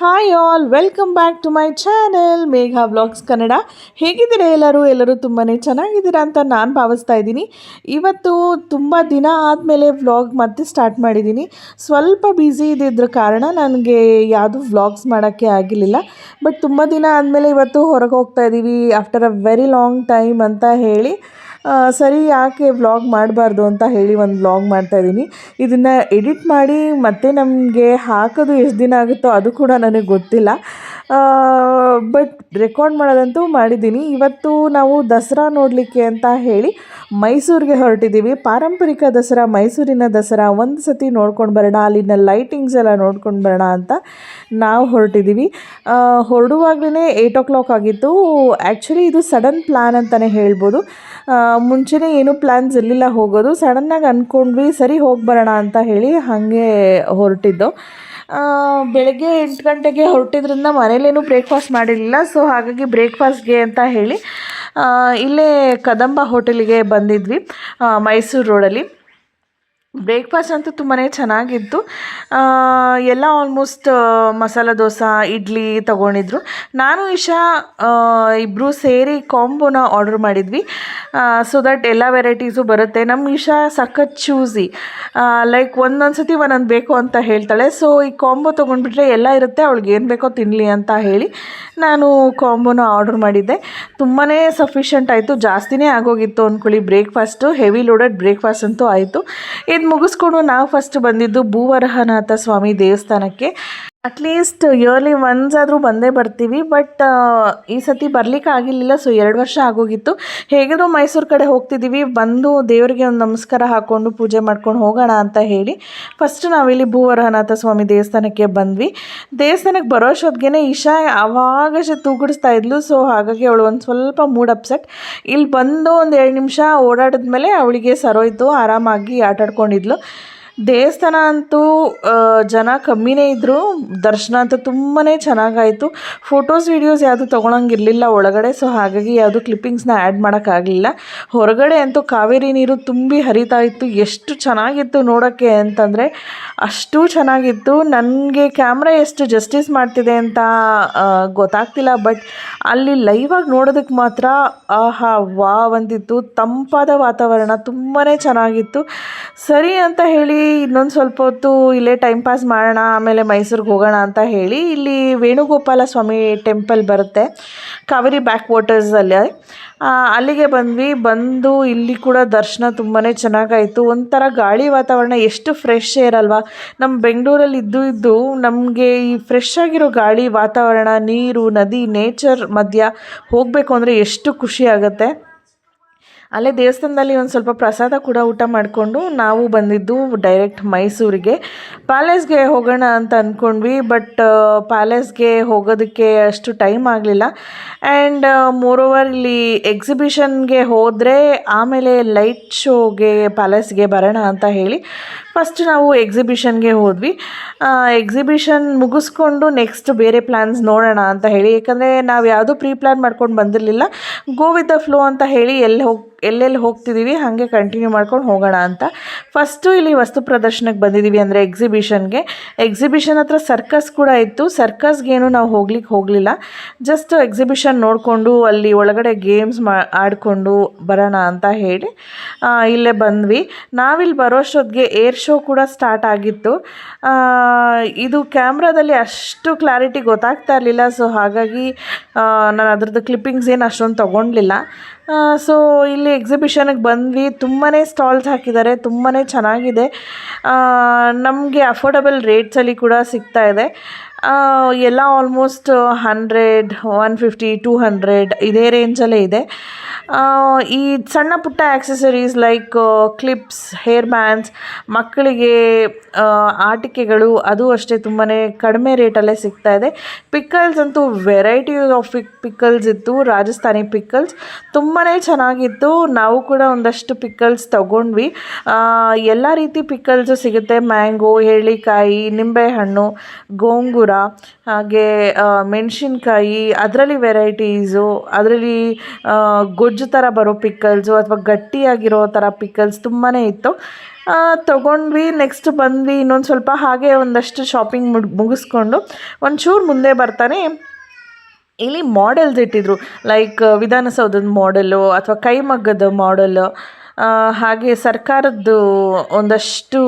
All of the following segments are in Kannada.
Hi all, welcome back to my channel Megha vlogs Kannada. ಹೇಗಿದ್ದೀರಾ ಎಲ್ಲರೂ ತುಂಬಾ ಚೆನ್ನಾಗಿದ್ದೀರಾ ಅಂತ ನಾನು ಭಾವಿಸ್ತಾ ಇದ್ದೀನಿ. ಇವತ್ತು ತುಂಬ ದಿನ ಆದಮೇಲೆ ವ್ಲಾಗ್ ಮತ್ತೆ ಸ್ಟಾರ್ಟ್ ಮಾಡಿದ್ದೀನಿ. ಸ್ವಲ್ಪ ಬ್ಯುಸಿ ಇದ್ದಿದ್ರ ಕಾರಣ ನನಗೆ ಯಾವುದು ವ್ಲಾಗ್ಸ್ ಮಾಡೋಕ್ಕೆ ಆಗಿರಲಿಲ್ಲ. ಬಟ್ ತುಂಬ ದಿನ ಆದಮೇಲೆ ಇವತ್ತು ಹೊರಗೆ ಹೋಗ್ತಾ ಇದ್ದೀವಿ after a very long time ಅಂತ ಹೇಳಿ ಸರಿ ಯಾಕೆ ವ್ಲಾಗ್ ಮಾಡಬಾರ್ದು ಅಂತ ಹೇಳಿ ಒಂದು ವ್ಲಾಗ್ ಮಾಡ್ತಾಯಿದ್ದೀನಿ. ಇದನ್ನು ಎಡಿಟ್ ಮಾಡಿ ಮತ್ತೆ ನಮಗೆ ಹಾಕೋದು ಎಷ್ಟು ದಿನ ಆಗುತ್ತೋ ಅದು ಕೂಡ ನನಗೆ ಗೊತ್ತಿಲ್ಲ. ಬಟ್ ರೆಕಾರ್ಡ್ ಮಾಡೋದಂತೂ ಮಾಡಿದ್ದೀನಿ. ಇವತ್ತು ನಾವು ದಸರಾ ನೋಡಲಿಕ್ಕೆ ಅಂತ ಹೇಳಿ ಮೈಸೂರಿಗೆ ಹೊರಟಿದ್ದೀವಿ. ಪಾರಂಪರಿಕ ದಸರಾ, ಮೈಸೂರಿನ ದಸರಾ ಒಂದು ಸತಿ ನೋಡ್ಕೊಂಡು ಬರೋಣ, ಅಲ್ಲಿನ ಲೈಟಿಂಗ್ಸ್ ಎಲ್ಲ ನೋಡ್ಕೊಂಡು ಬರೋಣ ಅಂತ ನಾವು ಹೊರಟಿದ್ದೀವಿ. ಹೊರಡುವಾಗಲೇ 8 o'clock ಆಗಿತ್ತು. ಆ್ಯಕ್ಚುಲಿ ಇದು ಸಡನ್ ಪ್ಲ್ಯಾನ್ ಅಂತಲೇ ಹೇಳ್ಬೋದು. ಮುಂಚೆನೇ ಏನೂ ಪ್ಲ್ಯಾನ್ಸ್ ಇರಲಿಲ್ಲ ಹೋಗೋದು. ಸಡನ್ನಾಗಿ ಅಂದ್ಕೊಂಡ್ವಿ ಸರಿ ಹೋಗಿ ಬರೋಣ ಅಂತ ಹೇಳಿ ಹಾಗೆ ಹೊರಟಿದ್ದು. ಬೆಳಗ್ಗೆ 8 ಗಂಟೆಗೆ ಹೊರಟಿದ್ರಿಂದ ಮನೇಲೇನೂ ಬ್ರೇಕ್ಫಾಸ್ಟ್ ಮಾಡಿರಲಿಲ್ಲ. ಸೊ ಹಾಗಾಗಿ ಬ್ರೇಕ್ಫಾಸ್ಟ್ಗೆ ಅಂತ ಹೇಳಿ ಇಲ್ಲೇ ಕದಂಬ ಹೋಟೆಲಿಗೆ ಬಂದಿದ್ವಿ ಮೈಸೂರು ರೋಡಲ್ಲಿ. ಬ್ರೇಕ್ಫಾಸ್ಟ್ ಅಂತೂ ತುಂಬಾ ಚೆನ್ನಾಗಿತ್ತು. ಎಲ್ಲ ಆಲ್ಮೋಸ್ಟ್ ಮಸಾಲ ದೋಸೆ, ಇಡ್ಲಿ ತೊಗೊಂಡಿದ್ರು. ನಾನು ಇಶಾ ಇಬ್ಬರು ಸೇರಿ ಕಾಂಬೋನ ಆರ್ಡರ್ ಮಾಡಿದ್ವಿ. ಸೊ ದಟ್ ಎಲ್ಲ ವೆರೈಟೀಸು ಬರುತ್ತೆ. ನಮ್ಮ ಇಶಾ ಸಖತ್ ಚೂಸಿ, ಲೈಕ್ ಒಂದೊಂದು ಸತಿ ಒಂದೊಂದು ಬೇಕು ಅಂತ ಹೇಳ್ತಾಳೆ. ಸೊ ಈ ಕಾಂಬೋ ತೊಗೊಂಡ್ಬಿಟ್ರೆ ಎಲ್ಲ ಇರುತ್ತೆ, ಅವಳಿಗೆ ಏನು ಬೇಕೋ ತಿನ್ನಲಿ ಅಂತ ಹೇಳಿ ನಾನು ಕಾಂಬೋನ ಆರ್ಡರ್ ಮಾಡಿದ್ದೆ. ತುಂಬಾ ಸಫಿಷಿಯೆಂಟ್ ಆಯಿತು, ಜಾಸ್ತಿನೇ ಆಗೋಗಿತ್ತು ಅಂದ್ಕೊಳ್ಳಿ. ಬ್ರೇಕ್ಫಾಸ್ಟು ಹೆವಿ ಲೋಡೆಡ್ ಬ್ರೇಕ್ಫಾಸ್ಟ್ ಅಂತೂ ಆಯಿತು. ಇದು ಮುಗಿಸ್ಕೊಂಡು ನಾವು ಫಸ್ಟ್ ಬಂದಿದ್ದು ಭೂವರಹನಾಥ ಸ್ವಾಮಿ ದೇವಸ್ಥಾನಕ್ಕೆ. ಅಟ್ಲೀಸ್ಟ್ ಇಯರ್ಲಿ ಒನ್ಸ್ ಆದರೂ ಬಂದೇ ಬರ್ತೀವಿ. ಬಟ್ ಈ ಸತಿ ಬರಲಿಕ್ಕೆ ಆಗಿರಲಿಲ್ಲ. ಸೊ 2 ವರ್ಷ ಆಗೋಗಿತ್ತು. ಹೇಗಿದ್ರು ಮೈಸೂರು ಕಡೆ ಹೋಗ್ತಿದ್ದೀವಿ, ಬಂದು ದೇವರಿಗೆ ಒಂದು ನಮಸ್ಕಾರ ಹಾಕ್ಕೊಂಡು ಪೂಜೆ ಮಾಡ್ಕೊಂಡು ಹೋಗೋಣ ಅಂತ ಹೇಳಿ ಫಸ್ಟ್ ನಾವಿಲ್ಲಿ ಭೂವರಹನಾಥ ಸ್ವಾಮಿ ದೇವಸ್ಥಾನಕ್ಕೆ ಬಂದ್ವಿ. ದೇವಸ್ಥಾನಕ್ಕೆ ಬರೋಷ್ಟೊತ್ತಿಗೆ ಇಶಾ ಆವಾಗಷ್ಟೇ ತೂಗುಡಿಸ್ತಾ ಇದ್ಲು. ಸೊ ಹಾಗಾಗಿ ಅವಳು ಒಂದು ಸ್ವಲ್ಪ ಮೂಡ್ ಅಪ್ಸೆಟ್. ಇಲ್ಲಿ ಬಂದು ಒಂದು 2 ನಿಮಿಷ ಓಡಾಡಿದ್ಮೇಲೆ ಅವಳಿಗೆ ಸರೋಯ್ತು, ಆರಾಮಾಗಿ ಆಟಾಡ್ಕೊಂಡಿದ್ಲು. ದೇವಸ್ಥಾನ ಅಂತೂ ಜನ ಕಮ್ಮಿನೇ ಇದ್ದರು. ದರ್ಶನ ಅಂತೂ ತುಂಬಾ ಚೆನ್ನಾಗಾಯಿತು. ಫೋಟೋಸ್ ವೀಡಿಯೋಸ್ ಯಾವುದು ತೊಗೊಳಂಗಿರಲಿಲ್ಲ ಒಳಗಡೆ. ಸೊ ಹಾಗಾಗಿ ಯಾವುದು ಕ್ಲಿಪ್ಪಿಂಗ್ಸ್ನ ಆ್ಯಡ್ ಮಾಡೋಕ್ಕಾಗಲಿಲ್ಲ. ಹೊರಗಡೆ ಅಂತೂ ಕಾವೇರಿ ನೀರು ತುಂಬಿ ಹರಿತಾ ಇತ್ತು. ಎಷ್ಟು ಚೆನ್ನಾಗಿತ್ತು ನೋಡೋಕ್ಕೆ ಅಂತಂದರೆ ಅಷ್ಟು ಚೆನ್ನಾಗಿತ್ತು. ನನಗೆ ಕ್ಯಾಮ್ರಾ ಎಷ್ಟು ಜಸ್ಟಿಸ್ ಮಾಡ್ತಿದೆ ಅಂತ ಗೊತ್ತಾಗ್ತಿಲ್ಲ. ಬಟ್ ಅಲ್ಲಿ ಲೈವಾಗಿ ನೋಡೋದಕ್ಕೆ ಮಾತ್ರ ಆಹಾ ವಾವ್ ಅಂತಿತ್ತು. ತಂಪಾದ ವಾತಾವರಣ ತುಂಬಾ ಚೆನ್ನಾಗಿತ್ತು. ಸರಿ ಅಂತ ಹೇಳಿ ಇನ್ನೊಂದು ಸ್ವಲ್ಪ ಹೊತ್ತು ಇಲ್ಲೇ ಟೈಮ್ ಪಾಸ್ ಮಾಡೋಣ, ಆಮೇಲೆ ಮೈಸೂರಿಗೆ ಹೋಗೋಣ ಅಂತ ಹೇಳಿ ಇಲ್ಲಿ ವೇಣುಗೋಪಾಲ ಸ್ವಾಮಿ ಟೆಂಪಲ್ ಬರುತ್ತೆ ಕಾವೇರಿ ಬ್ಯಾಕ್ ವಾಟರ್ಸಲ್ಲಿ, ಅಲ್ಲಿಗೆ ಬಂದ್ವಿ. ಬಂದು ಇಲ್ಲಿ ಕೂಡ ದರ್ಶನ ತುಂಬಾ ಚೆನ್ನಾಗಾಯಿತು. ಒಂಥರ ಗಾಳಿ ವಾತಾವರಣ, ಎಷ್ಟು ಫ್ರೆಶ್ ಏರ್ ಅಲ್ವಾ. ನಮ್ಮ ಬೆಂಗಳೂರಲ್ಲಿ ಇದ್ದು ನಮಗೆ ಈ ಫ್ರೆಶ್ ಆಗಿರೋ ಗಾಳಿ ವಾತಾವರಣ, ನೀರು, ನದಿ, ನೇಚರ್ ಮಧ್ಯ ಹೋಗಬೇಕು ಅಂದರೆ ಎಷ್ಟು ಖುಷಿ ಆಗುತ್ತೆ. ಅಲ್ಲೇ ದೇವಸ್ಥಾನದಲ್ಲಿ ಒಂದು ಸ್ವಲ್ಪ ಪ್ರಸಾದ ಕೂಡ ಊಟ ಮಾಡಿಕೊಂಡು ನಾವು ಬಂದಿದ್ದು ಡೈರೆಕ್ಟ್ ಮೈಸೂರಿಗೆ. ಪ್ಯಾಲೇಸ್ಗೆ ಹೋಗೋಣ ಅಂತ ಅಂದ್ಕೊಂಡ್ವಿ. ಬಟ್ ಪ್ಯಾಲೇಸ್ಗೆ ಹೋಗೋದಕ್ಕೆ ಅಷ್ಟು ಟೈಮ್ ಆಗಲಿಲ್ಲ. ಆ್ಯಂಡ್ ಮೋರೋವರ್ ಇಲ್ಲಿ ಎಕ್ಸಿಬಿಷನ್ಗೆ ಹೋದರೆ ಆಮೇಲೆ ಲೈಟ್ ಶೋಗೆ ಪ್ಯಾಲೇಸ್ಗೆ ಬರೋಣ ಅಂತ ಹೇಳಿ ಫಸ್ಟ್ ನಾವು ಎಕ್ಸಿಬಿಷನ್ಗೆ ಹೋದ್ವಿ. ಎಕ್ಸಿಬಿಷನ್ ಮುಗಿಸ್ಕೊಂಡು ನೆಕ್ಸ್ಟ್ ಬೇರೆ ಪ್ಲ್ಯಾನ್ಸ್ ನೋಡೋಣ ಅಂತ ಹೇಳಿ, ಯಾಕಂದರೆ ನಾವು ಯಾವುದೂ ಪ್ರೀ ಪ್ಲ್ಯಾನ್ ಮಾಡ್ಕೊಂಡು ಬಂದಿರಲಿಲ್ಲ. ಗೋ ವಿತ್ ದ ಫ್ಲೋ ಅಂತ ಹೇಳಿ ಎಲ್ಲೆಲ್ಲಿ ಹೋಗ್ತಿದ್ದೀವಿ ಹಾಗೆ ಕಂಟಿನ್ಯೂ ಮಾಡ್ಕೊಂಡು ಹೋಗೋಣ ಅಂತ ಫಸ್ಟು ಇಲ್ಲಿ ವಸ್ತು ಪ್ರದರ್ಶನಕ್ಕೆ ಬಂದಿದ್ದೀವಿ, ಅಂದರೆ ಎಕ್ಸಿಬಿಷನ್ಗೆ. ಎಕ್ಸಿಬಿಷನ್ ಹತ್ರ ಸರ್ಕಸ್ ಕೂಡ ಇತ್ತು. ಸರ್ಕಸ್ಗೇನು ನಾವು ಹೋಗಲಿಲ್ಲ. ಜಸ್ಟ್ ಎಕ್ಸಿಬಿಷನ್ ನೋಡಿಕೊಂಡು ಅಲ್ಲಿ ಒಳಗಡೆ ಗೇಮ್ಸ್ ಆಡಿಕೊಂಡು ಬರೋಣ ಅಂತ ಹೇಳಿ ಇಲ್ಲೇ ಬಂದ್ವಿ. ನಾವಿಲ್ಲಿ ಬರೋಷ್ಟೊತ್ತಿಗೆ ಏರ್ ಶೋ ಕೂಡ ಸ್ಟಾರ್ಟ್ ಆಗಿತ್ತು. ಇದು ಕ್ಯಾಮ್ರಾದಲ್ಲಿ ಅಷ್ಟು ಕ್ಲಾರಿಟಿ ಗೊತ್ತಾಗ್ತಾ ಇರಲಿಲ್ಲ. ಸೊ ಹಾಗಾಗಿ ನಾನು ಅದ್ರದ್ದು ಕ್ಲಿಪ್ಪಿಂಗ್ಸ್ ಏನು ಅಷ್ಟೊಂದು ತೊಗೊಂಡಿಲ್ಲ. ಸೊ ಇಲ್ಲಿ ಎಕ್ಸಿಬಿಷನ್ಗೆ ಬಂದ್ವಿ. ತುಂಬಾ ಸ್ಟಾಲ್ಸ್ ಹಾಕಿದ್ದಾರೆ, ತುಂಬಾ ಚೆನ್ನಾಗಿದೆ. ನಮಗೆ ಅಫೋರ್ಡಬಲ್ ರೇಟ್ಸಲ್ಲಿ ಕೂಡ ಸಿಗ್ತಾ ಇದೆ. ಎಲ್ಲ ಆಲ್ಮೋಸ್ಟ್ 100, 150, 200 ಇದೇ ರೇಂಜಲ್ಲೇ ಇದೆ. ಈ ಸಣ್ಣ ಪುಟ್ಟ accessories like clips, hair bands, ಮಕ್ಕಳಿಗೆ ಆಟಿಕೆಗಳು, ಅದು ಅಷ್ಟೇ ತುಂಬಾ ಕಡಿಮೆ ರೇಟಲ್ಲೇ ಸಿಗ್ತಾ ಇದೆ. ಪಿಕ್ಕಲ್ಸ್ ಅಂತೂ ವೆರೈಟಿ ಆಫ್ ಪಿಕ್ಕಲ್ಸ್ ಇತ್ತು. ರಾಜಸ್ಥಾನಿ ಪಿಕ್ಕಲ್ಸ್ ತುಂಬಾ ಚೆನ್ನಾಗಿತ್ತು. ನಾವು ಕೂಡ ಒಂದಷ್ಟು ಪಿಕ್ಕಲ್ಸ್ ತೊಗೊಂಡ್ವಿ. ಎಲ್ಲ ರೀತಿ ಪಿಕ್ಕಲ್ಸು ಸಿಗುತ್ತೆ. ಮ್ಯಾಂಗೋ, ಹೇಳಿಕಾಯಿ, ನಿಂಬೆಹಣ್ಣು, ಗೋಂಗೂರ, ಹಾಗೆ ಮೆಣಸಿನ್ಕಾಯಿ, ಅದರಲ್ಲಿ ವೆರೈಟೀಸು, ಅದರಲ್ಲಿ ಗೊಜ್ಜು ಥರ ಬರೋ ಪಿಕ್ಕಲ್ಸು ಅಥವಾ ಗಟ್ಟಿಯಾಗಿರೋ ಥರ ಪಿಕ್ಕಲ್ಸ್ ತುಂಬಾ ಇತ್ತು. ತೊಗೊಂಡ್ವಿ. ನೆಕ್ಸ್ಟ್ ಬಂದ್ವಿ, ಇನ್ನೊಂದು ಸ್ವಲ್ಪ ಹಾಗೆ ಒಂದಷ್ಟು ಶಾಪಿಂಗ್ ಮುಗಿಸ್ಕೊಂಡು ಒಂಚೂರು ಮುಂದೆ ಬರ್ತಾನೆ ಇಲ್ಲಿ ಮಾಡೆಲ್ಸ್ ಇಟ್ಟಿದ್ರು. ಲೈಕ್ ವಿಧಾನಸೌಧದ ಮಾಡೆಲ್ಲು ಅಥವಾ ಕೈಮಗ್ಗದ ಮಾಡೆಲ್ಲು, ಹಾಗೆ ಸರ್ಕಾರದ್ದು ಒಂದಷ್ಟು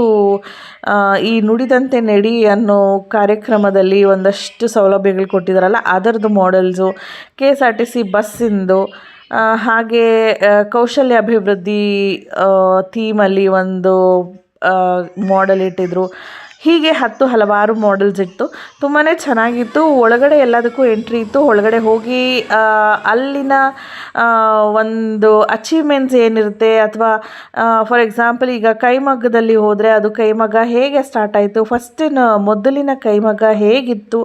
ಈ ನುಡಿದಂತೆ ನಡಿ ಅನ್ನೋ ಕಾರ್ಯಕ್ರಮದಲ್ಲಿ ಒಂದಷ್ಟು ಸೌಲಭ್ಯಗಳು ಕೊಟ್ಟಿದ್ದಾರಲ್ಲ ಅದರದ್ದು ಮಾಡೆಲ್ಸು, KSRTC ಬಸ್ಸಿಂದು, ಹಾಗೆ ಕೌಶಲ್ಯ ಅಭಿವೃದ್ಧಿ ಥೀಮಲ್ಲಿ ಒಂದು ಮಾಡೆಲ್ ಇಟ್ಟಿದ್ರು. ಹೀಗೆ ಹಲವಾರು ಮಾಡೆಲ್ಸ್ ಇತ್ತು. ತುಂಬಾ ಚೆನ್ನಾಗಿತ್ತು. ಒಳಗಡೆ ಎಲ್ಲದಕ್ಕೂ ಎಂಟ್ರಿ ಇತ್ತು. ಒಳಗಡೆ ಹೋಗಿ ಅಲ್ಲಿನ ಒಂದು ಅಚೀವ್ಮೆಂಟ್ಸ್ ಏನಿರುತ್ತೆ, ಅಥವಾ ಫಾರ್ ಎಕ್ಸಾಂಪಲ್ ಈಗ ಕೈಮಗ್ಗದಲ್ಲಿ ಹೋದರೆ ಅದು ಕೈಮಗ್ಗ ಹೇಗೆ ಸ್ಟಾರ್ಟ್ ಆಯಿತು, ಮೊದಲಿನ ಕೈಮಗ್ಗ ಹೇಗಿತ್ತು,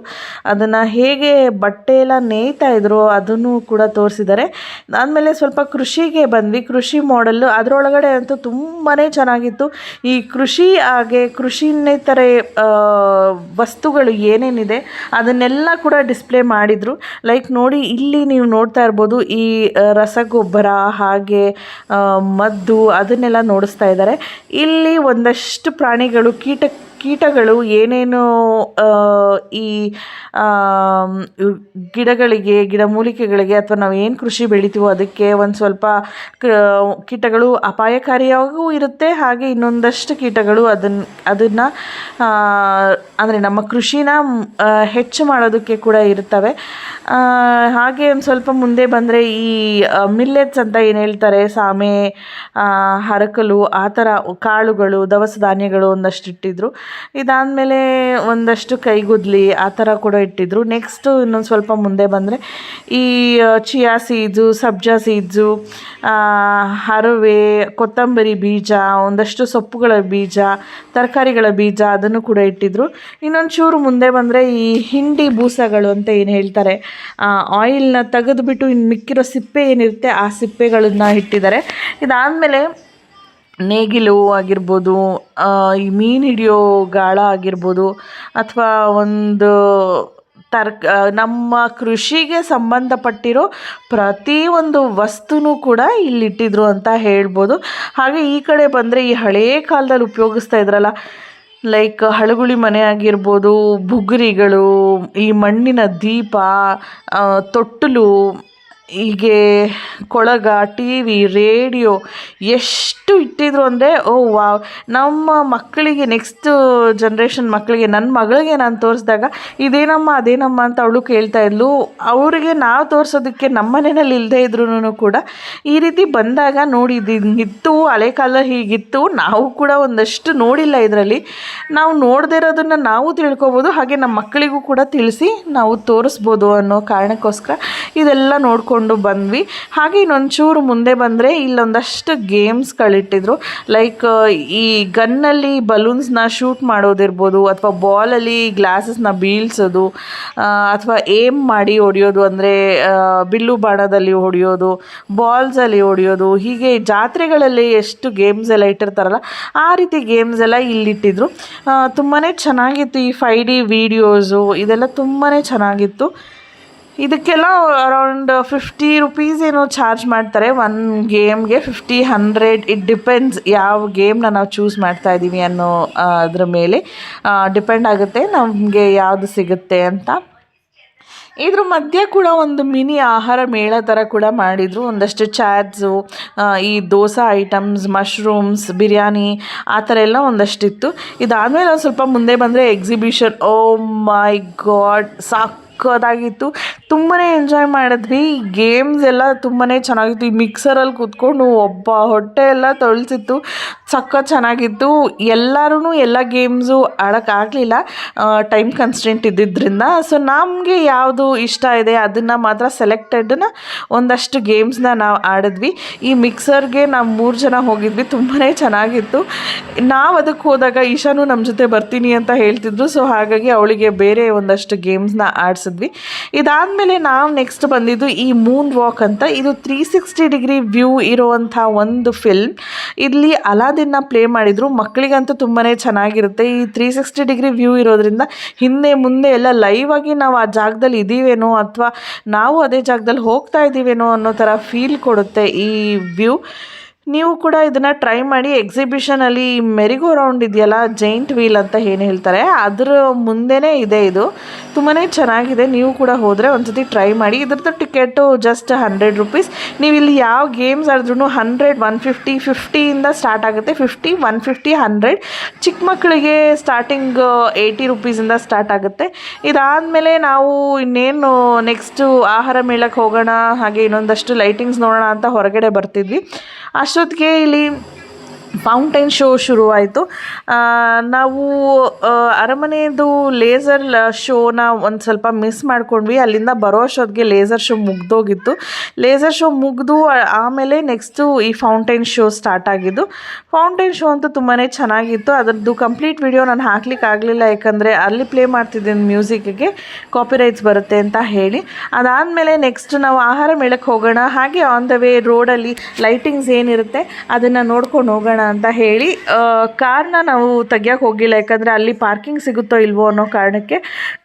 ಅದನ್ನು ಹೇಗೆ ಬಟ್ಟೆ ಎಲ್ಲ ನೇಯ್ತಾ ಇದ್ರು ಅದನ್ನು ಕೂಡ ತೋರಿಸಿದ್ದಾರೆ. ಆದಮೇಲೆ ಸ್ವಲ್ಪ ಕೃಷಿಗೆ ಬಂದ್ವಿ. ಕೃಷಿ ಮಾಡೆಲ್ಲು ಅದರೊಳಗಡೆ ಅಂತೂ ತುಂಬಾ ಚೆನ್ನಾಗಿತ್ತು. ಈ ಕೃಷಿ ಹಾಗೆ ಕೃಷಿನ್ನೇತರ ವಸ್ತುಗಳು ಏನೇನಿದೆ ಅದನ್ನೆಲ್ಲ ಕೂಡ ಡಿಸ್ಪ್ಲೇ ಮಾಡಿದರು. ಲೈಕ್ ನೋಡಿ, ಇಲ್ಲಿ ನೀವು ನೋಡ್ತಾ ಇರ್ಬೋದು ಈ ರಸಗೊಬ್ಬರ ಹಾಗೆ ಮದ್ದು ಅದನ್ನೆಲ್ಲ ನೋಡಿಸ್ತಾ ಇದ್ದಾರೆ. ಇಲ್ಲಿ ಒಂದಷ್ಟು ಪ್ರಾಣಿಗಳು, ಕೀಟಗಳು ಏನೇನು ಈ ಗಿಡಗಳಿಗೆ, ಗಿಡಮೂಲಿಕೆಗಳಿಗೆ ಅಥವಾ ನಾವು ಏನು ಕೃಷಿ ಬೆಳಿತೀವೋ ಅದಕ್ಕೆ ಒಂದು ಸ್ವಲ್ಪ ಕೀಟಗಳು ಅಪಾಯಕಾರಿಯಾಗೂ ಇರುತ್ತೆ. ಹಾಗೆ ಇನ್ನೊಂದಷ್ಟು ಕೀಟಗಳು ಅದನ್ನು ಅಂದರೆ ನಮ್ಮ ಕೃಷಿನ ಹೆಚ್ಚು ಮಾಡೋದಕ್ಕೆ ಕೂಡ ಇರ್ತವೆ. ಹಾಗೆ ಒಂದು ಸ್ವಲ್ಪ ಮುಂದೆ ಬಂದರೆ ಈ ಮಿಲ್ಲೆಟ್ಸ್ ಅಂತ ಏನು ಹೇಳ್ತಾರೆ, ಸಾಮೆ, ಹರಕಲು, ಆ ಥರ ಕಾಳುಗಳು, ದವಸ ಧಾನ್ಯಗಳು ಒಂದಷ್ಟು ಇಟ್ಟಿದ್ರು. ಇದಾದಮೇಲೆ ಒಂದಷ್ಟು ಕೈಗುದ್ಲಿ ಆ ಥರ ಕೂಡ ಇಟ್ಟಿದ್ರು. ನೆಕ್ಸ್ಟು ಇನ್ನೊಂದು ಸ್ವಲ್ಪ ಮುಂದೆ ಬಂದರೆ ಈ ಚಿಯಾ ಸೀಡ್ಸು, ಸಬ್ಜಾ ಸೀಡ್ಸು, ಹರವೆ, ಕೊತ್ತಂಬರಿ ಬೀಜ, ಒಂದಷ್ಟು ಸೊಪ್ಪುಗಳ ಬೀಜ, ತರಕಾರಿಗಳ ಬೀಜ ಅದನ್ನು ಕೂಡ ಇಟ್ಟಿದ್ರು. ಇನ್ನೊಂದು ಚೂರು ಮುಂದೆ ಬಂದರೆ ಈ ಹಿಂಡಿ ಬೂಸಗಳು ಅಂತ ಏನು ಹೇಳ್ತಾರೆ, ಆಯಿಲ್ನ ತೆಗೆದುಬಿಟ್ಟು ಇನ್ನು ಮಿಕ್ಕಿರೋ ಸಿಪ್ಪೆ ಏನಿರುತ್ತೆ ಆ ಸಿಪ್ಪೆಗಳನ್ನು ಇಟ್ಟಿದ್ದಾರೆ. ಇದಾದಮೇಲೆ ನೇಗಿಲು ಆಗಿರ್ಬೋದು, ಈ ಮೀನು ಹಿಡಿಯೋ ಗಾಳ ಆಗಿರ್ಬೋದು, ಅಥವಾ ಒಂದು ನಮ್ಮ ಕೃಷಿಗೆ ಸಂಬಂಧಪಟ್ಟಿರೋ ಪ್ರತಿಯೊಂದು ವಸ್ತುನೂ ಕೂಡ ಇಲ್ಲಿಟ್ಟಿದ್ರು ಅಂತ ಹೇಳ್ಬೋದು. ಹಾಗೆ ಈ ಕಡೆ ಬಂದರೆ ಈ ಹಳೇ ಕಾಲದಲ್ಲಿ ಉಪಯೋಗಿಸ್ತಾ ಇದ್ರಲ್ಲ, ಲೈಕ್ ಹಳಗುಳಿ ಮನೆ ಆಗಿರ್ಬೋದು, ಬುಗುರಿಗಳು, ಈ ಮಣ್ಣಿನ ದೀಪ, ತೊಟ್ಟಲು, ಹೀಗೆ ಕೊಳಗ, TV, ರೇಡಿಯೋ ಎಷ್ಟು ಇಟ್ಟಿದ್ರು ಅಂದರೆ ವಾವ್. ನಮ್ಮ ಮಕ್ಕಳಿಗೆ, ನೆಕ್ಸ್ಟ್ ಜನ್ರೇಷನ್ ಮಕ್ಕಳಿಗೆ, ನನ್ನ ಮಗಳಿಗೆ ನಾನು ತೋರಿಸಿದಾಗ ಇದೇನಮ್ಮ ಅದೇನಮ್ಮ ಅಂತ ಅವಳು ಕೇಳ್ತಾ ಇದ್ಲು. ಅವರಿಗೆ ನಾವು ತೋರಿಸೋದಕ್ಕೆ ನಮ್ಮ ಮನೆಯಲ್ಲಿ ಇಲ್ಲದೇ ಇದ್ರೂ ಕೂಡ ಈ ರೀತಿ ಬಂದಾಗ ನೋಡಿ ಇತ್ತು, ಹಳೆ ಕಾಲ ಹೀಗಿತ್ತು, ನಾವು ಕೂಡ ಒಂದಷ್ಟು ನೋಡಿಲ್ಲ, ಇದರಲ್ಲಿ ನಾವು ನೋಡದೇ ಇರೋದನ್ನು ನಾವು ತಿಳ್ಕೊಬೋದು, ಹಾಗೆ ನಮ್ಮ ಮಕ್ಕಳಿಗೂ ಕೂಡ ತಿಳಿಸಿ ನಾವು ತೋರಿಸ್ಬೋದು ಅನ್ನೋ ಕಾರಣಕ್ಕೋಸ್ಕರ ಇದೆಲ್ಲ ನೋಡ್ಕೊಂಡು ಬಂದ್ವಿ. ಹಾಗೆ ಇನ್ನೊಂಚೂರು ಮುಂದೆ ಬಂದರೆ ಇಲ್ಲೊಂದಷ್ಟು ಗೇಮ್ಸ್ಗಳಿಟ್ಟಿದ್ರು. ಲೈಕ್ ಈ ಗನ್ನಲ್ಲಿ ಬಲೂನ್ಸ್ನ ಶೂಟ್ ಮಾಡೋದಿರ್ಬೋದು, ಅಥವಾ ಬಾಲಲ್ಲಿ ಗ್ಲಾಸಸ್ನ ಬೀಳ್ಸೋದು, ಅಥವಾ ಏಮ್ ಮಾಡಿ ಹೊಡೆಯೋದು, ಅಂದರೆ ಬಿಲ್ಲು ಬಾಣದಲ್ಲಿ ಹೊಡೆಯೋದು, ಬಾಲ್ಸಲ್ಲಿ ಹೊಡೆಯೋದು, ಹೀಗೆ ಜಾತ್ರೆಗಳಲ್ಲಿ ಎಷ್ಟು ಗೇಮ್ಸ್ ಎಲ್ಲ ಇಟ್ಟಿರ್ತಾರಲ್ಲ ಆ ರೀತಿ ಗೇಮ್ಸ್ ಎಲ್ಲ ಇಲ್ಲಿಟ್ಟಿದ್ರು. ತುಂಬಾ ಚೆನ್ನಾಗಿತ್ತು. ಈ 5D ವೀಡಿಯೋಸು ಇದೆಲ್ಲ ತುಂಬಾ ಚೆನ್ನಾಗಿತ್ತು. ಇದಕ್ಕೆಲ್ಲ ಅರೌಂಡ್ 50 ರುಪೀಸ್ ಏನೋ ಚಾರ್ಜ್ ಮಾಡ್ತಾರೆ ಒಂದು ಗೇಮ್ಗೆ. 50, 100 ಇಟ್ ಡಿಪೆಂಡ್ಸ್ ಯಾವ ಗೇಮ್ನ ನಾವು ಚೂಸ್ ಮಾಡ್ತಾ ಇದ್ದೀವಿ ಅನ್ನೋ ಅದ್ರ ಮೇಲೆ ಡಿಪೆಂಡ್ ಆಗುತ್ತೆ ನಮಗೆ ಯಾವುದು ಸಿಗುತ್ತೆ ಅಂತ. ಇದ್ರ ಮಧ್ಯೆ ಕೂಡ ಒಂದು ಮಿನಿ ಆಹಾರ ಮೇಳ ಥರ ಕೂಡ ಮಾಡಿದರು. ಒಂದಷ್ಟು ಚಾಟ್ಸು, ಈ ದೋಸೆ ಐಟಮ್ಸ್, ಮಶ್ರೂಮ್ಸ್, ಬಿರಿಯಾನಿ ಆ ಥರ ಎಲ್ಲ ಒಂದಷ್ಟಿತ್ತು. ಇದಾದಮೇಲೆ ಒಂದು ಸ್ವಲ್ಪ ಮುಂದೆ ಬಂದರೆ ಎಕ್ಸಿಬಿಷನ್. ಓ ಮೈ ಗಾಡ್, ಸಾಕೋದಾಗಿತ್ತು. ತುಂಬಾ ಎಂಜಾಯ್ ಮಾಡಿದ್ವಿ. ಗೇಮ್ಸ್ ಎಲ್ಲ ತುಂಬಾ ಚೆನ್ನಾಗಿತ್ತು. ಈ ಮಿಕ್ಸರಲ್ಲಿ ಕೂತ್ಕೊಂಡು ಹೊಟ್ಟೆ ಎಲ್ಲ ತೊಳ್ಸಿತ್ತು. ಸಖತ್ ಚೆನ್ನಾಗಿತ್ತು. ಎಲ್ಲರೂ ಎಲ್ಲ ಗೇಮ್ಸು ಆಡೋಕ್ಕಾಗಲಿಲ್ಲ, ಟೈಮ್ ಕನ್ಸ್ಟೆಂಟ್ ಇದ್ದಿದ್ದರಿಂದ. ಸೊ ನಮಗೆ ಯಾವುದು ಇಷ್ಟ ಇದೆ ಅದನ್ನು ಮಾತ್ರ ಸೆಲೆಕ್ಟೆಡನ್ನ ಒಂದಷ್ಟು ಗೇಮ್ಸ್ನ ನಾವು ಆಡಿದ್ವಿ. ಈ ಮಿಕ್ಸರ್ಗೆ ನಾವು 3 ಜನ ಹೋಗಿದ್ವಿ. ತುಂಬಾ ಚೆನ್ನಾಗಿತ್ತು. ನಾವು ಅದಕ್ಕೆ ಹೋದಾಗ ಈಶಾನು ನಮ್ಮ ಜೊತೆ ಬರ್ತೀನಿ ಅಂತ ಹೇಳ್ತಿದ್ರು. ಸೊ ಹಾಗಾಗಿ ಅವಳಿಗೆ ಬೇರೆ ಒಂದಷ್ಟು ಗೇಮ್ಸ್ನ ಆಡಿಸಿದ್ವಿ. ಇದಾದಮೇಲೆ ನಾವು ನೆಕ್ಸ್ಟ್ ಬಂದಿದ್ದು ಈ ಮೂನ್ ವಾಕ್ ಅಂತ. ಇದು 360 ಡಿಗ್ರಿ ವ್ಯೂ ಇರುವಂಥ ಒಂದು ಫಿಲ್ಮ್. ಇಲ್ಲಿ ಅಲಾದಿನ್ನ ಪ್ಲೇ ಮಾಡಿದರು. ಮಕ್ಕಳಿಗಂತೂ ತುಂಬಾ ಚೆನ್ನಾಗಿರುತ್ತೆ. ಈ 360 ಡಿಗ್ರಿ ವ್ಯೂ ಇರೋದ್ರಿಂದ ಹಿಂದೆ ಮುಂದೆ ಎಲ್ಲ ಲೈವ್ ಆಗಿ ನಾವು ಆ ಜಾಗದಲ್ಲಿ ಇದ್ದೀವೇನೋ, ಅಥವಾ ನಾವು ಅದೇ ಜಾಗದಲ್ಲಿ ಹೋಗ್ತಾ ಇದ್ದೀವೇನೋ ಅನ್ನೋ ಥರ ಫೀಲ್ ಕೊಡುತ್ತೆ ಈ ವ್ಯೂ. ನೀವು ಕೂಡ ಇದನ್ನು ಟ್ರೈ ಮಾಡಿ. ಎಕ್ಸಿಬಿಷನಲ್ಲಿ ಮೆರಿಗೋ ರೌಂಡ್ ಇದೆಯಲ್ಲ, ಜೈಂಟ್ ವೀಲ್ ಅಂತ ಏನು ಹೇಳ್ತಾರೆ, ಅದರ ಮುಂದೆನೇ ಇದೆ. ಇದು ತುಂಬಾ ಚೆನ್ನಾಗಿದೆ. ನೀವು ಕೂಡ ಹೋದರೆ ಒಂದ್ಸತಿ ಟ್ರೈ ಮಾಡಿ. ಇದ್ರದ್ದು ಟಿಕೆಟು ಜಸ್ಟ್ 100 ರೂಪೀಸ್. ನೀವು ಇಲ್ಲಿ ಯಾವ ಗೇಮ್ಸ್ ಆದ್ರೂ 100, 150, 50ಇಂದ ಸ್ಟಾರ್ಟ್ ಆಗುತ್ತೆ. 50, 150, 100. ಚಿಕ್ಕ ಮಕ್ಕಳಿಗೆ ಸ್ಟಾರ್ಟಿಂಗ್ 80 ರೂಪೀಸಿಂದ ಸ್ಟಾರ್ಟ್ ಆಗುತ್ತೆ. ಇದಾದಮೇಲೆ ನಾವು ಇನ್ನೇನು ನೆಕ್ಸ್ಟು ಆಹಾರ ಮೇಳಕ್ಕೆ ಹೋಗೋಣ, ಹಾಗೆ ಇನ್ನೊಂದಷ್ಟು ಲೈಟಿಂಗ್ಸ್ ನೋಡೋಣ ಅಂತ ಹೊರಗಡೆ ಬರ್ತಿದ್ವಿ. ಅಷ್ಟೊತ್ತಿಗೆ ಇಲ್ಲಿ ಫೌಂಟೈನ್ ಶೋ ಶುರುವಾಯಿತು. ನಾವು ಅರಮನೆಯದು ಲೇಸರ್ ಶೋನ ಒಂದು ಸ್ವಲ್ಪ ಮಿಸ್ ಮಾಡ್ಕೊಂಡ್ವಿ. ಅಲ್ಲಿಂದ ಬರೋ ಅಷ್ಟೊತ್ತಿಗೆ ಲೇಸರ್ ಶೋ ಮುಗ್ದೋಗಿತ್ತು. ಲೇಸರ್ ಶೋ ಮುಗಿದು ಆಮೇಲೆ ನೆಕ್ಸ್ಟು ಈ ಫೌಂಟೈನ್ ಶೋ ಸ್ಟಾರ್ಟ್ ಆಗಿದ್ದು. ಫೌಂಟೈನ್ ಶೋ ಅಂತೂ ತುಂಬಾ ಚೆನ್ನಾಗಿತ್ತು. ಅದರದ್ದು ಕಂಪ್ಲೀಟ್ ವಿಡಿಯೋ ನಾನು ಹಾಕ್ಲಿಕ್ಕೆ ಆಗಲಿಲ್ಲ, ಯಾಕಂದರೆ ಅಲ್ಲಿ ಪ್ಲೇ ಮಾಡ್ತಿದ್ದೀನಿ ಮ್ಯೂಸಿಕ್ಗೆ ಕಾಪಿರೈಟ್ಸ್ ಬರುತ್ತೆ ಅಂತ ಹೇಳಿ. ಅದಾದಮೇಲೆ ನೆಕ್ಸ್ಟ್ ನಾವು ಆಹಾರ ಮೇಳಕ್ಕೆ ಹೋಗೋಣ, ಹಾಗೆ ಆನ್ ದ ವೇ ರೋಡಲ್ಲಿ ಲೈಟಿಂಗ್ಸ್ ಏನಿರುತ್ತೆ ಅದನ್ನು ನೋಡ್ಕೊಂಡು ಹೋಗೋಣ ಅಂತ ಹೇಳಿ ಕಾರ್ನ ನಾವು ತೆಗಿಯೋಕೆ ಹೋಗಿಲ್ಲ, ಯಾಕಂದರೆ ಅಲ್ಲಿ ಪಾರ್ಕಿಂಗ್ ಸಿಗುತ್ತೋ ಇಲ್ವೋ ಅನ್ನೋ ಕಾರಣಕ್ಕೆ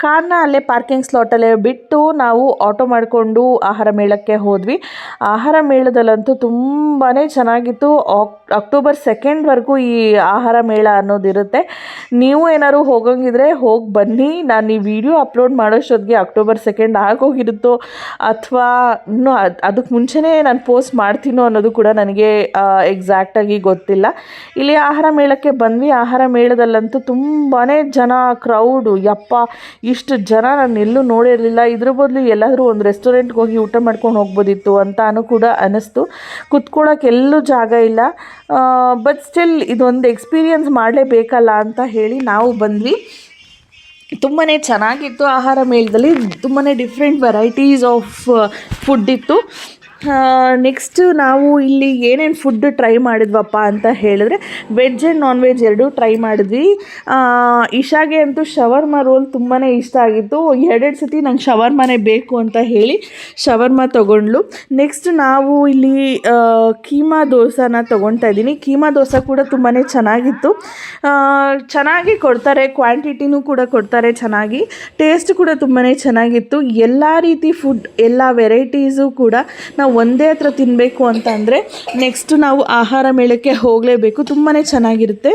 ಕಾರ್ನ ಅಲ್ಲೇ ಪಾರ್ಕಿಂಗ್ ಸ್ಲಾಟಲ್ಲೇ ಬಿಟ್ಟು ನಾವು ಆಟೋ ಮಾಡಿಕೊಂಡು ಆಹಾರ ಮೇಳಕ್ಕೆ ಹೋದ್ವಿ. ಆಹಾರ ಮೇಳದಲ್ಲಂತೂ ತುಂಬಾ ಚೆನ್ನಾಗಿತ್ತು. ಅಕ್ಟೋಬರ್ 2ವರೆಗೂ ಈ ಆಹಾರ ಮೇಳ ಅನ್ನೋದಿರುತ್ತೆ. ನೀವು ಏನಾದ್ರು ಹೋಗೋಂಗಿದ್ರೆ ಹೋಗಿ ಬನ್ನಿ. ನಾನು ಈ ವಿಡಿಯೋ ಅಪ್ಲೋಡ್ ಮಾಡೋಷ್ಟೊತ್ತಿಗೆ ಅಕ್ಟೋಬರ್ 2 ಆಗೋಗಿರುತ್ತೋ ಅಥವಾ ಇನ್ನೂ ಅದಕ್ಕೆ ಮುಂಚೆನೇ ನಾನು ಪೋಸ್ಟ್ ಮಾಡ್ತೀನೋ ಅನ್ನೋದು ಕೂಡ ನನಗೆ ಎಕ್ಸಾಕ್ಟಾಗಿ ಗೊತ್ತಿಲ್ಲ. ಇಲ್ಲಿ ಆಹಾರ ಮೇಳಕ್ಕೆ ಬಂದ್ವಿ. ಆಹಾರ ಮೇಳದಲ್ಲಂತೂ ತುಂಬಾ ಜನ, ಕ್ರೌಡು, ಯಪ್ಪ ಇಷ್ಟು ಜನ ನಾನು ಎಲ್ಲೂ ನೋಡಿರಲಿಲ್ಲ. ಇದ್ರ ಬದಲು ಎಲ್ಲಾದರೂ ಒಂದು ರೆಸ್ಟೋರೆಂಟ್ಗೆ ಹೋಗಿ ಊಟ ಮಾಡ್ಕೊಂಡು ಹೋಗ್ಬೋದಿತ್ತು ಅಂತಾನು ಕೂಡ ಅನ್ನಿಸ್ತು. ಕುತ್ಕೊಳ್ಳೋಕೆ ಎಲ್ಲೂ ಜಾಗ ಇಲ್ಲ. ಬಟ್ ಸ್ಟಿಲ್ ಇದೊಂದು ಎಕ್ಸ್ಪೀರಿಯನ್ಸ್ ಮಾಡಲೇಬೇಕಲ್ಲ ಅಂತ ಹೇಳಿ ನಾವು ಬಂದ್ವಿ. ತುಂಬಾ ಚೆನ್ನಾಗಿತ್ತು. ಆಹಾರ ಮೇಳದಲ್ಲಿ ತುಂಬಾ ಡಿಫ್ರೆಂಟ್ ವೆರೈಟೀಸ್ ಆಫ್ ಫುಡ್ ಇತ್ತು. ನೆಕ್ಸ್ಟ್ ನಾವು ಇಲ್ಲಿ ಏನೇನು ಫುಡ್ ಟ್ರೈ ಮಾಡಿದ್ವಪ್ಪ ಅಂತ ಹೇಳಿದ್ರೆ ವೆಜ್ ಆ್ಯಂಡ್ ನಾನ್ ವೆಜ್ ಎರಡೂ ಟ್ರೈ ಮಾಡಿದ್ವಿ. ಇಶಾಗೆ ಅಂತೂ ಶವರ್ಮ ರೋಲ್ ತುಂಬಾ ಇಷ್ಟ ಆಗಿತ್ತು. 2 ಸತಿ ನಂಗೆ ಶವರ್ಮನೇ ಬೇಕು ಅಂತ ಹೇಳಿ ಶವರ್ಮ ತೊಗೊಂಡ್ಲು. ನೆಕ್ಸ್ಟ್ ನಾವು ಇಲ್ಲಿ ಕೀಮಾ ದೋಸೆನ ತೊಗೊಳ್ತಾ ಇದ್ದೀನಿ. ಕೀಮಾ ದೋಸೆ ಕೂಡ ತುಂಬಾ ಚೆನ್ನಾಗಿತ್ತು. ಚೆನ್ನಾಗಿ ಕೊಡ್ತಾರೆ, ಕ್ವಾಂಟಿಟಿನೂ ಕೂಡ ಕೊಡ್ತಾರೆ ಚೆನ್ನಾಗಿ. ಟೇಸ್ಟ್ ಕೂಡ ತುಂಬಾ ಚೆನ್ನಾಗಿತ್ತು. ಎಲ್ಲ ರೀತಿ ಫುಡ್, ಎಲ್ಲ ವೆರೈಟೀಸು ಕೂಡ ನಾವು ಒಂದೇ ಹತ್ರ ತಿನ್ನಬೇಕು ಅಂತ ಅಂದರೆ ನೆಕ್ಸ್ಟ್ ನಾವು ಆಹಾರ ಮೇಳಕ್ಕೆ ಹೋಗಲೇಬೇಕು. ತುಂಬಾ ಚೆನ್ನಾಗಿರುತ್ತೆ.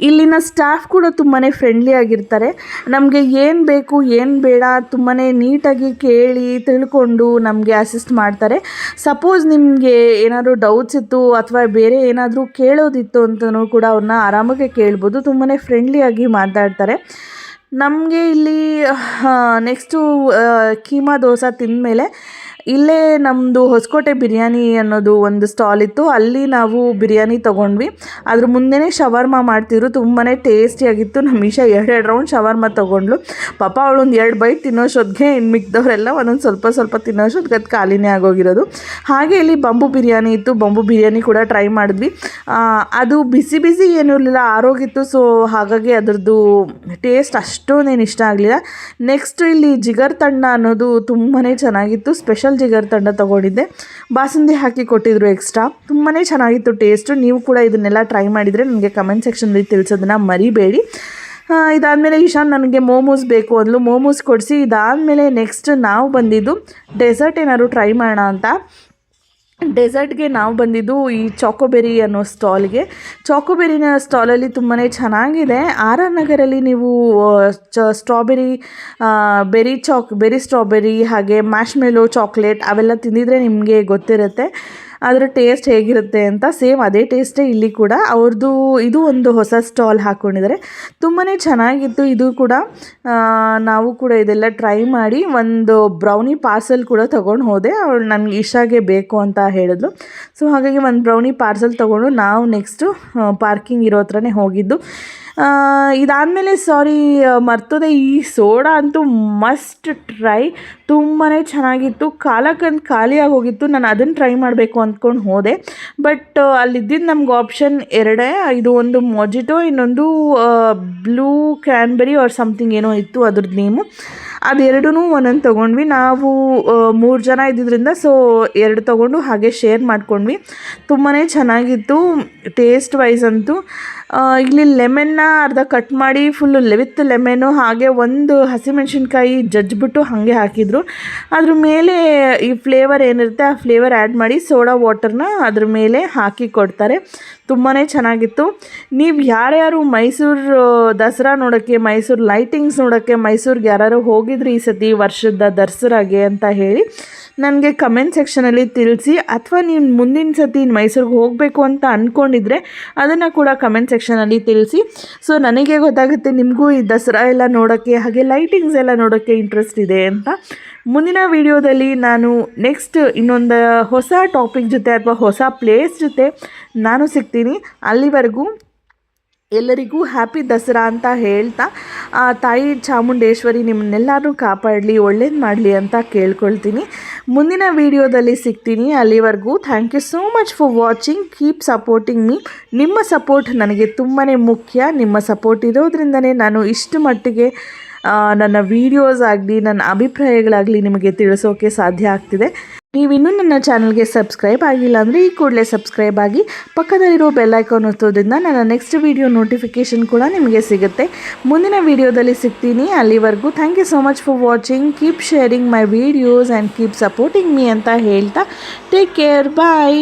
ಇಲ್ಲಿನ ಸ್ಟಾಫ್ ಕೂಡ ತುಂಬಾ ಫ್ರೆಂಡ್ಲಿ ಆಗಿರ್ತಾರೆ. ನಮಗೆ ಏನು ಬೇಕು ಏನು ಬೇಡ ತುಂಬಾ ನೀಟಾಗಿ ಕೇಳಿ ತಿಳ್ಕೊಂಡು ನಮಗೆ ಅಸಿಸ್ಟ್ ಮಾಡ್ತಾರೆ. ಸಪೋಸ್ ನಿಮಗೆ ಏನಾದರೂ ಡೌಟ್ಸ್ ಇತ್ತು ಅಥವಾ ಬೇರೆ ಏನಾದರೂ ಕೇಳೋದಿತ್ತು ಅಂತಲೂ ಕೂಡ ಅವ್ರನ್ನ ಆರಾಮಾಗಿ ಕೇಳ್ಬೋದು. ತುಂಬಾ ಫ್ರೆಂಡ್ಲಿಯಾಗಿ ಮಾತಾಡ್ತಾರೆ. ನಮಗೆ ಇಲ್ಲಿ ನೆಕ್ಸ್ಟು ಕೀಮಾ ದೋಸೆ ತಿಂದಮೇಲೆ ಇಲ್ಲೇ ನಮ್ಮದು ಹೊಸಕೋಟೆ ಬಿರಿಯಾನಿ ಅನ್ನೋದು ಒಂದು ಸ್ಟಾಲ್ ಇತ್ತು. ಅಲ್ಲಿ ನಾವು ಬಿರಿಯಾನಿ ತೊಗೊಂಡ್ವಿ. ಅದ್ರ ಮುಂದೆನೇ ಶವರ್ಮ ಮಾಡ್ತಿದ್ರು. ತುಂಬಾ ಟೇಸ್ಟಿಯಾಗಿತ್ತು. ನಮ್ಮ ಈಶಾ 2 ರೌಂಡ್ ಶವರ್ಮ ತೊಗೊಂಡ್ಲು. ಪಾಪ ಅವಳೊಂದು 2 ಬೈಟ್ ತಿನ್ನೋಷ್ಟೊತ್ತಿಗೆ ಇನ್ನು ಮಿಕ್ದವರೆಲ್ಲ ಒಂದೊಂದು ಸ್ವಲ್ಪ ತಿನ್ನೋಷ್ಟೊತ್ತಿಗೆ ಅದು ಖಾಲಿನೇ ಆಗೋಗಿರೋದು. ಹಾಗೆ ಇಲ್ಲಿ ಬಂಬು ಬಿರಿಯಾನಿ ಇತ್ತು. ಬಂಬು ಬಿರಿಯಾನಿ ಕೂಡ ಟ್ರೈ ಮಾಡಿದ್ವಿ. ಅದು ಬಿಸಿ ಏನೂ ಇರಲಿಲ್ಲ, ಆರೋಗಿತ್ತು. ಸೊ ಹಾಗಾಗಿ ಅದರದ್ದು ಟೇಸ್ಟ್ ಅಷ್ಟೊಂದೇನು ಇಷ್ಟ ಆಗಲಿಲ್ಲ. ನೆಕ್ಸ್ಟ್ ಇಲ್ಲಿ ಜಿಗರ್ ತಂಡ ಅನ್ನೋದು ತುಂಬಾ ಚೆನ್ನಾಗಿತ್ತು. ಸ್ಪೆಷಲ್ ಜಿಗರ್ ತಂಡ ತೊಗೊಂಡಿದ್ದೆ. ಬಾಸುಂದಿ ಹಾಕಿ ಕೊಟ್ಟಿದ್ರು ಎಕ್ಸ್ಟ್ರಾ. ತುಂಬಾ ಚೆನ್ನಾಗಿತ್ತು ಟೇಸ್ಟು. ನೀವು ಕೂಡ ಇದನ್ನೆಲ್ಲ ಟ್ರೈ ಮಾಡಿದರೆ ನನಗೆ ಕಮೆಂಟ್ ಸೆಕ್ಷನಲ್ಲಿ ತಿಳಿಸೋದನ್ನು ಮರಿಬೇಡಿ. ಇದಾದಮೇಲೆ ಈಶಾನ್ ನನಗೆ ಮೋಮೋಸ್ ಬೇಕು ಅಂದ್ಲು. ಮೋಮೋಸ್ ಕೊಡಿಸಿ ಇದಾದಮೇಲೆ ನೆಕ್ಸ್ಟ್ ನಾವು ಬಂದಿದ್ದು ಡೆಸರ್ಟ್ ಏನಾದ್ರು ಟ್ರೈ ಮಾಡೋಣ ಅಂತ. ಡೆಸರ್ಟ್ಗೆ ನಾವು ಬಂದಿದ್ದು ಈ ಚಾಕೋಬೆರಿ ಅನ್ನೋ ಸ್ಟಾಲ್ಗೆ. ಚಾಕೋಬೆರಿನ ಸ್ಟಾಲಲ್ಲಿ ತುಂಬಾ ಚೆನ್ನಾಗಿದೆ. ಆರ್ ಆರ್ ನಗರಲ್ಲಿ ನೀವು ಸ್ಟ್ರಾಬೆರಿ ಬೆರಿ ಸ್ಟ್ರಾಬೆರಿ ಹಾಗೆ ಮ್ಯಾಶ್ಮೆಲೋ ಚಾಕ್ಲೇಟ್ ಅವೆಲ್ಲ ತಿಂದಿದ್ರೆ ನಿಮಗೆ ಗೊತ್ತಿರುತ್ತೆ ಅದರ ಟೇಸ್ಟ್ ಹೇಗಿರುತ್ತೆ ಅಂತ. ಸೇಮ್ ಅದೇ ಟೇಸ್ಟೇ ಇಲ್ಲಿ ಕೂಡ. ಅವ್ರದ್ದು ಇದು ಒಂದು ಹೊಸ ಸ್ಟಾಲ್ ಹಾಕ್ಕೊಂಡಿದ್ದಾರೆ. ತುಂಬಾ ಚೆನ್ನಾಗಿತ್ತು ಇದು ಕೂಡ. ನಾವು ಕೂಡ ಇದೆಲ್ಲ ಟ್ರೈ ಮಾಡಿ ಒಂದು ಬ್ರೌನಿ ಪಾರ್ಸೆಲ್ ಕೂಡ ತೊಗೊಂಡು ಹೋದೆ. ಅವಳು ನನಗೆ ಇಶಾಗೆ ಬೇಕು ಅಂತ ಹೇಳಿದ್ಲು. ಸೊ ಹಾಗಾಗಿ ಒಂದು ಬ್ರೌನಿ ಪಾರ್ಸೆಲ್ ತೊಗೊಂಡು ನಾವು ನೆಕ್ಸ್ಟು ಪಾರ್ಕಿಂಗ್ ಇರೋ ಹತ್ರನೇ ಹೋಗಿದ್ದು. ಇದಾದಮೇಲೆ ಮರ್ತೋದೆ, ಈ ಸೋಡಾ ಅಂತೂ ಮಸ್ಟ್ ಟ್ರೈ. ತುಂಬಾ ಚೆನ್ನಾಗಿತ್ತು. ಕಾಲಕ್ಕಂತ ಖಾಲಿಯಾಗಿ ಹೋಗಿತ್ತು. ನಾನು ಅದನ್ನು ಟ್ರೈ ಮಾಡಬೇಕು ಅಂದ್ಕೊಂಡು ಹೋದೆ. ಬಟ್ ಅಲ್ಲಿದ್ದಿದ್ದು ನಮ್ಗೆ ಆಪ್ಷನ್ 2. ಇದು ಒಂದು ಮೊಜಿಟೋ, ಇನ್ನೊಂದು ಬ್ಲೂ ಕ್ಯಾನ್ಬೆರಿ ಆರ್ ಸಮಥಿಂಗ್ ಏನೋ ಇತ್ತು ಅದ್ರದ್ದು ನೇಮು. ಅದೆರಡೂ ಒಂದೊಂದು ತೊಗೊಂಡ್ವಿ. ನಾವು 3 ಜನ ಇದ್ದಿದ್ದರಿಂದ ಸೊ 2 ತೊಗೊಂಡು ಹಾಗೆ ಶೇರ್ ಮಾಡ್ಕೊಂಡ್ವಿ. ತುಂಬಾ ಚೆನ್ನಾಗಿತ್ತು ಟೇಸ್ಟ್ ವೈಸ್ ಅಂತೂ. ಇಲ್ಲಿ ಲೆಮನ್ನ ಅರ್ಧ ಕಟ್ ಮಾಡಿ ಫುಲ್ಲು ವಿತ್ ಲೆಮನ್ನು ಹಾಗೆ ಒಂದು ಹಸಿಮೆಣ್ಸಿನ್ಕಾಯಿ ಜಜ್ಜಿಬಿಟ್ಟು ಹಾಗೆ ಹಾಕಿದರು. ಅದ್ರ ಮೇಲೆ ಈ ಫ್ಲೇವರ್ ಏನಿರುತ್ತೆ ಆ ಫ್ಲೇವರ್ ಆ್ಯಡ್ ಮಾಡಿ ಸೋಡಾ ವಾಟರ್ನ ಅದ್ರ ಮೇಲೆ ಹಾಕಿ ಕೊಡ್ತಾರೆ. ತುಂಬಾ ಚೆನ್ನಾಗಿತ್ತು. ನೀವು ಯಾರ್ಯಾರು ಮೈಸೂರು ದಸರಾ ನೋಡೋಕ್ಕೆ, ಮೈಸೂರು ಲೈಟಿಂಗ್ಸ್ ನೋಡೋಕ್ಕೆ ಮೈಸೂರಿಗೆ ಯಾರು ಹೋಗಿದ್ರಿ ಈ ಸತಿ ವರ್ಷದ ದಸರಾಗೆ ಅಂತ ಹೇಳಿ ನನಗೆ ಕಮೆಂಟ್ ಸೆಕ್ಷನಲ್ಲಿ ತಿಳಿಸಿ. ಅಥವಾ ನೀವು ಮುಂದಿನ ಸತಿ ಮೈಸೂರಿಗೆ ಹೋಗಬೇಕು ಅಂತ ಅಂದ್ಕೊಂಡಿದ್ರೆ ಅದನ್ನು ಕೂಡ ಕಮೆಂಟ್ ಸೆಕ್ಷನಲ್ಲಿ ತಿಳಿಸಿ. ಸೊ ನನಗೆ ಗೊತ್ತಾಗುತ್ತೆ ನಿಮಗೂ ಈ ದಸರಾ ಎಲ್ಲ ನೋಡೋಕ್ಕೆ ಹಾಗೆ ಲೈಟಿಂಗ್ಸ್ ಎಲ್ಲ ನೋಡೋಕ್ಕೆ ಇಂಟ್ರೆಸ್ಟ್ ಇದೆ ಅಂತ. ಮುಂದಿನ ವಿಡಿಯೋದಲ್ಲಿ ನಾನು ನೆಕ್ಸ್ಟ್ ಇನ್ನೊಂದು ಹೊಸ ಟಾಪಿಕ್ ಜೊತೆ ಅಥವಾ ಹೊಸ ಪ್ಲೇಸ್ ಜೊತೆ ನಾನು ಸಿಗ್ತೀನಿ. ಅಲ್ಲಿವರೆಗೂ ಎಲ್ಲರಿಗೂ ಹ್ಯಾಪಿ ದಸರಾ ಅಂತ ಹೇಳ್ತಾ ತಾಯಿ ಚಾಮುಂಡೇಶ್ವರಿ ನಿಮ್ಮನ್ನೆಲ್ಲರೂ ಕಾಪಾಡಲಿ, ಒಳ್ಳೇದು ಮಾಡಲಿ ಅಂತ ಕೇಳ್ಕೊಳ್ತೀನಿ. ಮುಂದಿನ ವಿಡಿಯೋದಲ್ಲಿ ಸಿಗ್ತೀನಿ. ಅಲ್ಲಿವರೆಗೂ thank you so much for watching. Keep supporting me. ನಿಮ್ಮ ಸಪೋರ್ಟ್ ನನಗೆ ತುಂಬಾ ಮುಖ್ಯ. ನಿಮ್ಮ ಸಪೋರ್ಟ್ ಇರೋದ್ರಿಂದನೇ ನಾನು ಇಷ್ಟು ಮಟ್ಟಿಗೆ ನನ್ನ ವೀಡಿಯೋಸ್ ಆಗಲಿ ನನ್ನ ಅಭಿಪ್ರಾಯಗಳಾಗಲಿ ನಿಮಗೆ ತಿಳಿಸೋಕೆ ಸಾಧ್ಯ ಆಗ್ತಿದೆ. ನೀವಿನ್ನೂ ನನ್ನ ಚಾನಲ್ಗೆ ಸಬ್ಸ್ಕ್ರೈಬ್ ಆಗಿಲ್ಲ ಅಂದರೆ ಈ ಕೂಡಲೇ ಸಬ್ಸ್ಕ್ರೈಬ್ ಆಗಿ ಪಕ್ಕದಲ್ಲಿರೋ ಬೆಲ್ ಐಕಾನ್ ಒತ್ತೋದ್ರಿಂದ ನನ್ನ ನೆಕ್ಸ್ಟ್ ವಿಡಿಯೋ ನೋಟಿಫಿಕೇಷನ್ ಕೂಡ ನಿಮಗೆ ಸಿಗುತ್ತೆ. ಮುಂದಿನ ವಿಡಿಯೋದಲ್ಲಿ ಸಿಗ್ತೀನಿ. ಅಲ್ಲಿವರೆಗೂ thank you so much for watching. Keep sharing my videos and keep supporting me ಅಂತ ಹೇಳ್ತಾ ಟೇಕ್ ಕೇರ್. ಬಾಯ್.